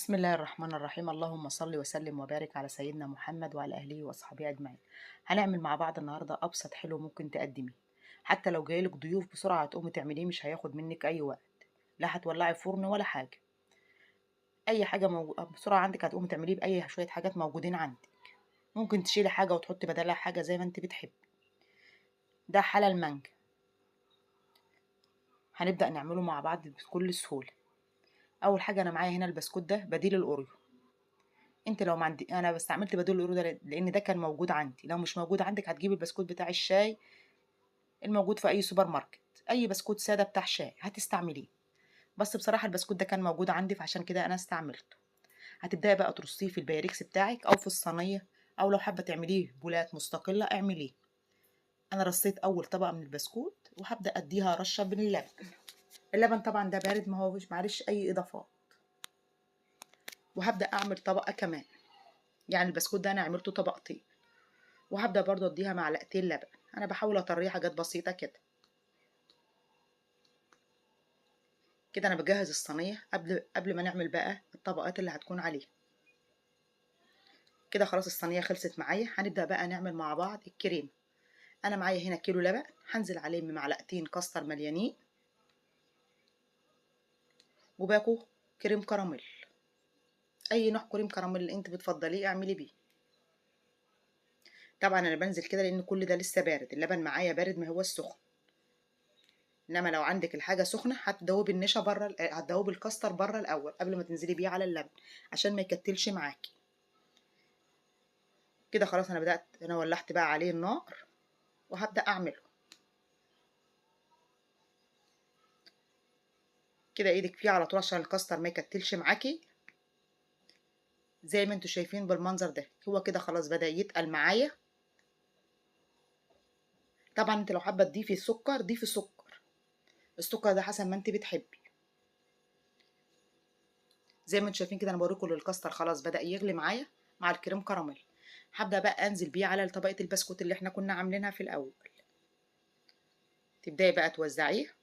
بسم الله الرحمن الرحيم. اللهم صل وسلم وبارك على سيدنا محمد وعلى اهله واصحابه اجمعين. هنعمل مع بعض النهارده ابسط حلو ممكن تقدميه. حتى لو جايلك ضيوف بسرعه هتقومي تعمليه، مش هياخد منك اي وقت. لا هتولعي فرن ولا حاجه. اي حاجه بسرعه عندك هتقومي تعمليه باي شويه حاجات موجودين عندك. ممكن تشيلي حاجه وتحطي بدلها حاجه زي ما انت بتحبي. ده حلى المانجا. هنبدا نعمله مع بعض بكل سهوله. اول حاجه انا معايا هنا البسكوت، ده بديل الاوريو. انت لو ما عندي، انا استعملت بديل الاوريو ده لان ده كان موجود عندي. لو مش موجود عندك هتجيبي البسكوت بتاع الشاي الموجود في اي سوبر ماركت. اي بسكوت ساده بتاع شاي هتستعمليه. بس بصراحه البسكوت ده كان موجود عندي فعشان كده انا استعملته. هتبداي بقى ترصيه في البايركس بتاعك او في الصينيه، او لو حابه تعمليه بولات مستقله اعمليه. انا رصيت اول طبقه من البسكوت وهبدا اديها رشه من اللبن. اللبن طبعا ده بارد، ما هو مش معلش اي اضافات. وهبدا اعمل طبقه كمان. يعني البسكوت ده انا عملته طبقتين. وهبدا برضو اديها معلقتين لبن. انا بحاول اطريه حاجات بسيطه كده. كده انا بجهز الصينيه قبل ما نعمل بقى الطبقات اللي هتكون عليها. كده خلاص الصينيه خلصت معايا. هنبدا بقى نعمل مع بعض الكريم. انا معايا هنا كيلو لبن، هنزل عليه بمعلقتين كاستر مليانين، وباكو كريم كراميل. اي نوع كريم كراميل اللي انت بتفضليه اعملي بيه. طبعا انا بنزل كده لان كل ده لسه بارد، اللبن معايا بارد ما هو السخن. انما لو عندك الحاجه سخنه هتدوبي النشا بره، هتدوبي الكاستر بره الاول قبل ما تنزلي بيه على اللبن عشان ما يكتلش معاكي. كده خلاص انا ولحت بقى عليه النار وهبدا اعمله. كده ايدك فيه على طول عشان الكاستر ما يكتلش معاكي. زي ما انتوا شايفين بالمنظر ده، هو كده خلاص بدأ يتقل معايا. طبعا انت لو حابه تضيفي السكر ضيفي سكر. السكر ده حسب ما انت بتحبي. زي ما انتوا شايفين كده انا بوريكم الكاستر خلاص بدأ يغلي معايا مع الكريم كراميل. هبدأ بقى انزل بيه على طبقه البسكوت اللي احنا كنا عاملينها في الاول. تبداي بقى توزعيه.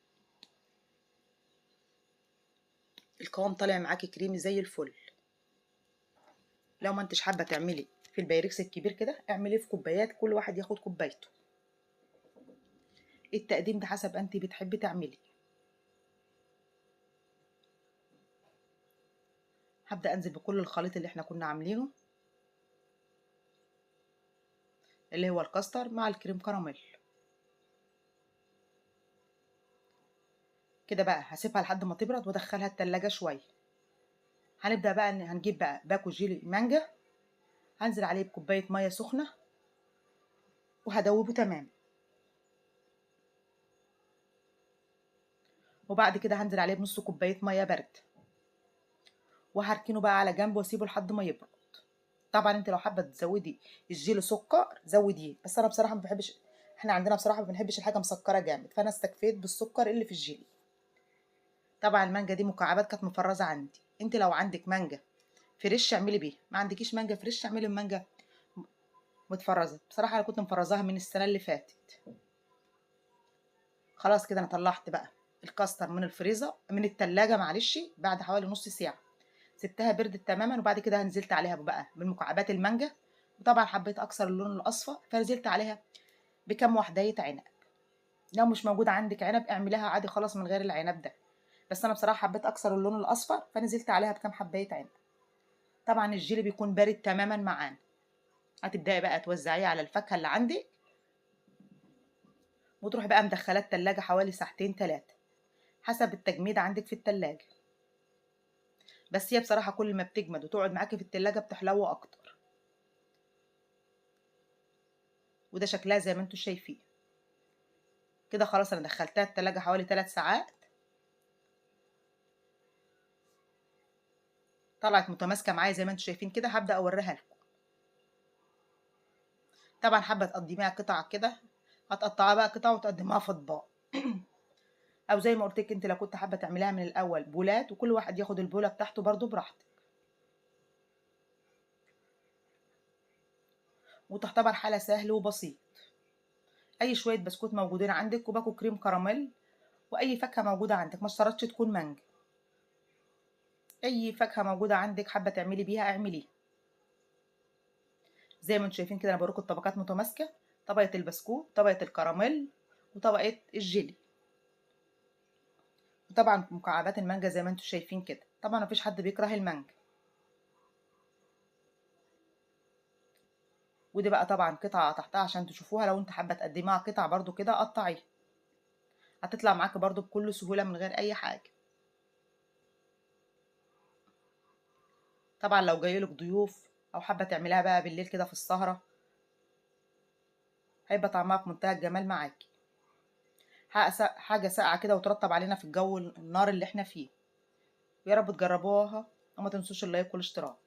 القوام طالع معاكي كريمي زي الفل. لو ما انتش حابه تعملي في البايركس الكبير كده اعمليه في كوبايات، كل واحد ياخد كوبايته. التقديم ده حسب انت بتحبي تعملي. هبدأ انزل بكل الخليط اللي احنا كنا عاملينه، اللي هو الكاستر مع الكريم كراميل. كده بقى هسيبها لحد ما تبرد وادخلها التلاجة شويه. هنبدأ بقى ان هنجيب بقى باكو جيلي مانجا. هنزل عليه بكوبايه ميه سخنه وهدوبه تمام. وبعد كده هنزل عليه بنص كوبايه ميه بارده. وهركنه بقى على جنب واسيبه لحد ما يبرد. طبعا انت لو حابه تزودي الجيلي سكر زوديه، بس انا بصراحه ما بحبش. احنا عندنا بصراحه ما بنحبش الحاجه مسكره جامد، فانا استكفيت بالسكر اللي في الجيلي. طبعا المانجا دي مكعبات كانت مفرزه عندي. انت لو عندك مانجا فريش اعملي بيه، ما عندكيش مانجا فريش اعملي المانجا متفرزه. بصراحه انا كنت مفرزاها من السنه اللي فاتت. خلاص كده انا طلعت بقى الكاستر من الفريزر من التلاجة معلش بعد حوالي نص ساعه. سبتها بردت تماما وبعد كده نزلت عليها بقى بالمكعبات المانجا. وطبعا حبيت اكسر اللون الاصفر فنزلت عليها بكام وحدايه عنب. لو مش موجود عندك عنب اعمليها عادي خالص من غير العنب ده. بس انا بصراحه حبيت اكسر اللون الاصفر فنزلت عليها بكام حبايه عنب. طبعا الجيلي بيكون بارد تماما معانا. هتبداي بقى توزعيه على الفاكهه اللي عندك. وتروحي بقى مدخلاه التلاجة حوالي ساعتين 3 حسب التجميد عندك في التلاجة. بس هي بصراحة كل ما بتجمد وتقعد معاكي في التلاجة بتحلو أكتر. وده شكلها زي ما انتوا شايفين. كده خلاص أنا دخلتها التلاجة حوالي 3 ساعات. طلعت متماسكة معايا زي ما انتوا شايفين كده. هبدأ أوريها لكم. طبعا حابة تقدميها قطع كده هتقطعها بقى قطع وتقدمها في أطباق. أو زي ما قلت لك انت لو كنت حابة تعمليها من الأول بولات وكل واحد ياخد البولة بتاعته برضو براحتك. وتعتبر حالة سهل وبسيط. أي شوية بسكوت موجودين عندك وباكو كريم كراميل. واي فاكهه موجوده عندك، ما اشترطش تكون مانجا. اي فاكهه موجوده عندك حابه تعملي بيها اعمليها. زي ما انتم شايفين كده انا بوريكم الطبقات متماسكه، طبقه البسكوت، طبقه الكراميل، وطبقه الجيلي، وطبعا مكعبات المانجا زي ما انتم شايفين كده. طبعا مفيش حد بيكره المانجا. ودي بقى طبعا قطعه تحتها عشان تشوفوها، لو انت حابه تقدميها قطع برضو كده قطعيها، هتطلع معاكي برضو بكل سهوله من غير اي حاجه. طبعا لو جايلك ضيوف او حابه تعمليها بقى بالليل كده في السهره، هيبقى طعمها في منتهى الجمال معاكي. حاجه ساقعه كده وترطب علينا في الجو النار اللي احنا فيه. يا رب تجربوها، وما تنسوش اللايك والاشتراك.